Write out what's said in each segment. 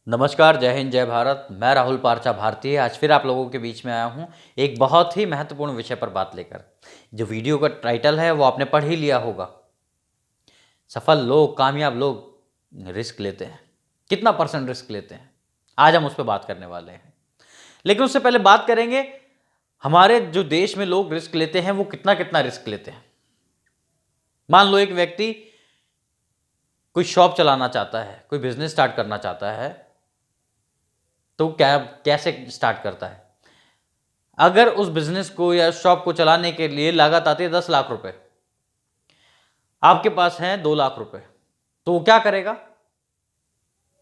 नमस्कार, जय हिंद, जय भारत। मैं राहुल पार्चा भारती आज फिर आप लोगों के बीच में आया हूँ एक बहुत ही महत्वपूर्ण विषय पर बात लेकर। जो वीडियो का टाइटल है वो आपने पढ़ ही लिया होगा। सफल लोग, कामयाब लोग रिस्क लेते हैं। कितना परसेंट रिस्क लेते हैं, आज हम उस पर बात करने वाले हैं। लेकिन उससे पहले बात करेंगे हमारे जो देश में लोग रिस्क लेते हैं वो कितना कितना रिस्क लेते हैं। मान लो एक व्यक्ति कोई शॉप चलाना चाहता है, कोई बिजनेस स्टार्ट करना चाहता है, तो क्या कैसे स्टार्ट करता है। अगर उस बिजनेस को या शॉप को चलाने के लिए लागत आती है 10 लाख रुपए, आपके पास है 2 लाख रुपए, तो वो क्या करेगा?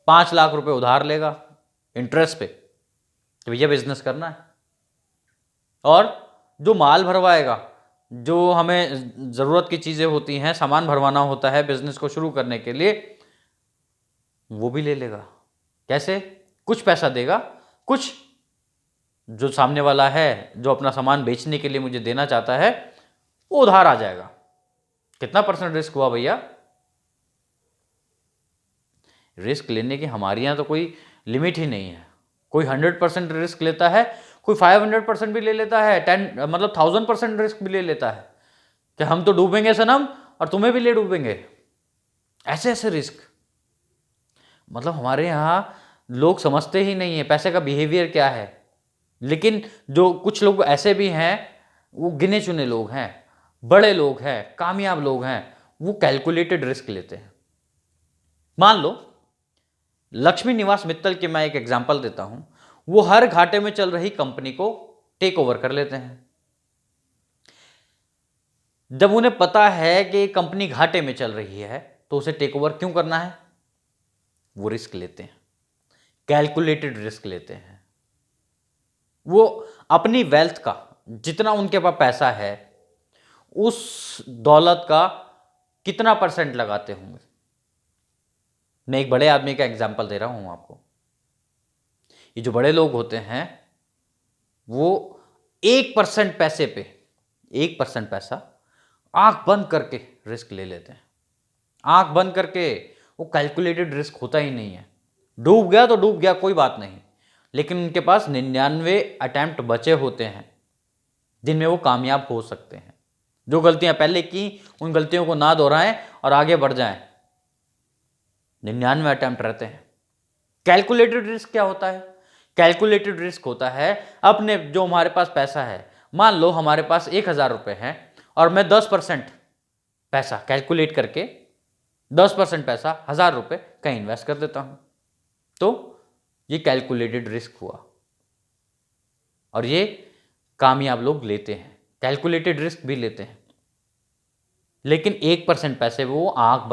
5 लाख रुपए उधार लेगा इंटरेस्ट पे, तो भैया बिजनेस करना है। और जो माल भरवाएगा, जो हमें ज़रूरत की चीज़ें होती हैं, सामान भरवाना होता है बिजनेस को शुरू करने के लिए, वो भी ले लेगा। कैसे? कुछ पैसा देगा, कुछ जो सामने वाला है, जो अपना सामान बेचने के लिए मुझे देना चाहता है, वो उधार आ जाएगा। कितना परसेंट रिस्क हुआ भैया? रिस्क लेने की हमारे यहाँ तो कोई लिमिट ही नहीं है। कोई 100% रिस्क लेता है, कोई 500% भी ले लेता है, 1000% रिस्क भी ले लेता है कि हम तो डूबेंगे सनम और तुम्हें भी ले डूबेंगे। ऐसे ऐसे रिस्क, हमारे यहाँ लोग समझते ही नहीं है पैसे का बिहेवियर क्या है। लेकिन जो कुछ लोग ऐसे भी हैं, वो गिने चुने लोग हैं, बड़े लोग हैं, कामयाब लोग हैं, वो कैलकुलेटेड रिस्क लेते हैं। मान लो लक्ष्मी निवास मित्तल के मैं एक एग्जांपल देता हूं। वो हर घाटे में चल रही कंपनी को टेक ओवर कर लेते हैं। जब उन्हें पता है कि कंपनी घाटे में चल रही है तो उसे टेक ओवर क्यों करना है? वो रिस्क लेते हैं, कैलकुलेटेड रिस्क लेते हैं। वो अपनी वेल्थ का, जितना उनके पास पैसा है, उस दौलत का कितना परसेंट लगाते होंगे। मैं एक बड़े आदमी का एग्जांपल दे रहा हूं आपको। ये जो बड़े लोग होते हैं, वो 1% पैसे पे, 1% पैसा आंख बंद करके रिस्क ले लेते हैं। आंख बंद करके। वो कैलकुलेटेड रिस्क होता ही नहीं है। डूब गया तो डूब गया, कोई बात नहीं, लेकिन उनके पास 99 अटेम्प्ट बचे होते हैं जिनमें वो कामयाब हो सकते हैं। जो गलतियां पहले की, उन गलतियों को ना दोहराएं और आगे बढ़ जाएं। 99 अटेम्प्ट रहते हैं। कैलकुलेटेड रिस्क क्या होता है? कैलकुलेटेड रिस्क होता है अपने, जो हमारे पास पैसा है, मान लो हमारे पास 1000 रुपए हैं और मैं 10% पैसा कैलकुलेट करके 10% पैसा 1000 रुपए कहीं इन्वेस्ट कर देता हूं, तो ये कैलकुलेटेड रिस्क हुआ। और ये कामयाब लोग लेते हैं, कैलकुलेटेड रिस्क भी लेते हैं। लेकिन 1% पैसे वो आंख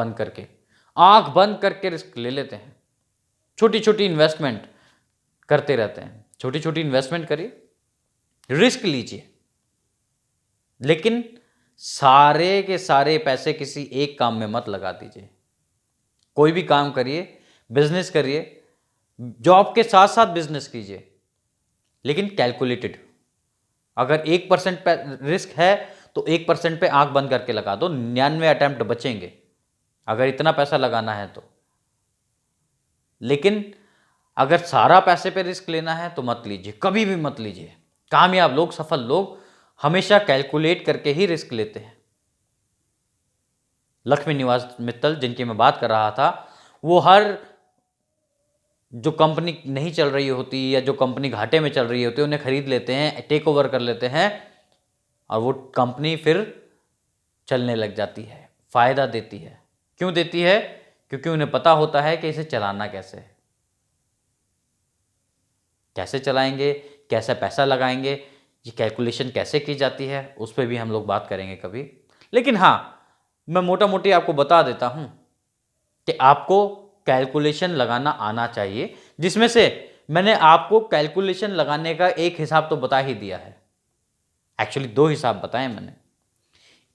बंद करके रिस्क ले लेते हैं। छोटी छोटी इन्वेस्टमेंट करते रहते हैं। छोटी छोटी इन्वेस्टमेंट करिए, रिस्क लीजिए, लेकिन सारे के सारे पैसे किसी एक काम में मत लगा दीजिए। कोई भी काम करिए, बिजनेस करिए, जॉब के साथ साथ बिजनेस कीजिए, लेकिन कैलकुलेटेड। अगर 1% रिस्क है तो 1% पे आंख बंद करके लगा दो, 99 अटेम्प्ट बचेंगे अगर इतना पैसा लगाना है तो। लेकिन अगर सारा पैसे पे रिस्क लेना है तो मत लीजिए, कभी भी मत लीजिए। कामयाब लोग, सफल लोग हमेशा कैलकुलेट करके ही रिस्क लेते हैं। लक्ष्मी निवास मित्तल जिनकी मैं बात कर रहा था, वो हर, जो कंपनी नहीं चल रही होती या जो कंपनी घाटे में चल रही होती है, उन्हें खरीद लेते हैं, टेक ओवर कर लेते हैं, और वो कंपनी फिर चलने लग जाती है, फायदा देती है। क्यों देती है? क्योंकि उन्हें पता होता है कि इसे चलाना कैसे है, कैसे चलाएंगे, कैसे पैसा लगाएंगे, ये कैलकुलेशन कैसे की जाती है, उस पर भी हम लोग बात करेंगे कभी। लेकिन हाँ, मैं मोटा मोटी आपको बता देता हूं कि आपको कैलकुलेशन लगाना आना चाहिए, जिसमें से मैंने आपको कैलकुलेशन लगाने का एक हिसाब तो बता ही दिया है। एक्चुअली 2 हिसाब बताए मैंने।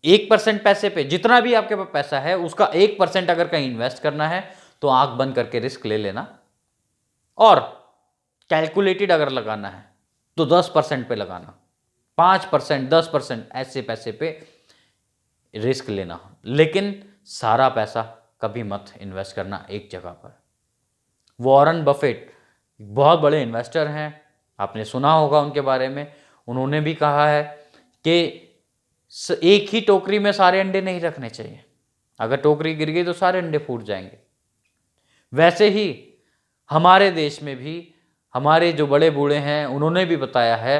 1% पैसे पे, जितना भी आपके पास पैसा है उसका 1% अगर कहीं इन्वेस्ट करना है तो आंख बंद करके रिस्क ले लेना। और कैलकुलेटेड अगर लगाना है तो 10% पे लगाना, 5%, 10% ऐसे पैसे पे रिस्क लेना। लेकिन सारा पैसा कभी मत इन्वेस्ट करना एक जगह पर। वॉरेन बफेट बहुत बड़े इन्वेस्टर हैं, आपने सुना होगा उनके बारे में। उन्होंने भी कहा है कि एक ही टोकरी में सारे अंडे नहीं रखने चाहिए, अगर टोकरी गिर गई तो सारे अंडे फूट जाएंगे। वैसे ही हमारे देश में भी हमारे जो बड़े बूढ़े हैं उन्होंने भी बताया है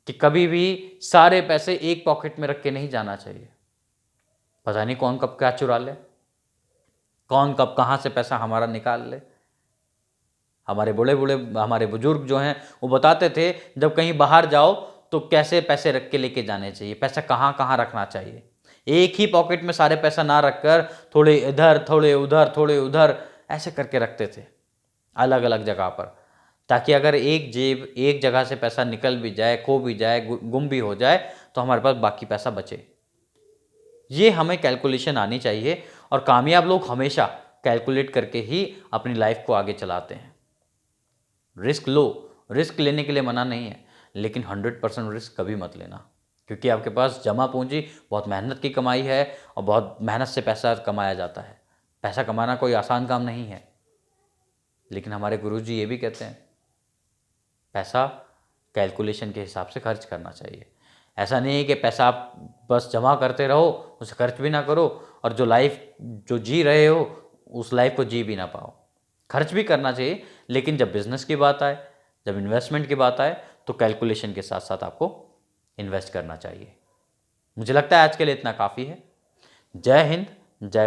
कि कभी भी सारे पैसे एक पॉकेट में रख के नहीं जाना चाहिए। पता नहीं कौन कब क्या चुरा ले, कौन कब कहाँ से पैसा हमारा निकाल ले। हमारे बड़े बूढ़े हमारे बुजुर्ग जो हैं वो बताते थे जब कहीं बाहर जाओ तो कैसे पैसे रख के लेके जाने चाहिए, पैसा कहाँ कहाँ रखना चाहिए। एक ही पॉकेट में सारे पैसा ना रखकर थोड़े इधर थोड़े उधर थोड़े उधर ऐसे करके रखते थे अलग अलग जगह पर, ताकि अगर एक जेब एक जगह से पैसा निकल भी जाए, खो भी जाए, गुम भी हो जाए तो हमारे पास बाकी पैसा बचे। ये हमें कैलकुलेशन आनी चाहिए और कामयाब लोग हमेशा कैलकुलेट करके ही अपनी लाइफ को आगे चलाते हैं। रिस्क लो, रिस्क लेने के लिए मना नहीं है, लेकिन 100% रिस्क कभी मत लेना, क्योंकि आपके पास जमा पूंजी बहुत मेहनत की कमाई है और बहुत मेहनत से पैसा कमाया जाता है। पैसा कमाना कोई आसान काम नहीं है, लेकिन हमारे गुरुजी ये भी कहते हैं पैसा कैलकुलेशन के हिसाब से खर्च करना चाहिए। ऐसा नहीं है कि पैसा आप बस जमा करते रहो, उसे खर्च भी ना करो और जो लाइफ जो जी रहे हो उस लाइफ को जी भी ना पाओ। खर्च भी करना चाहिए, लेकिन जब बिजनेस की बात आए, जब इन्वेस्टमेंट की बात आए तो कैलकुलेशन के साथ साथ आपको इन्वेस्ट करना चाहिए। मुझे लगता है आज के लिए इतना काफ़ी है। जय हिंद, जय भारत।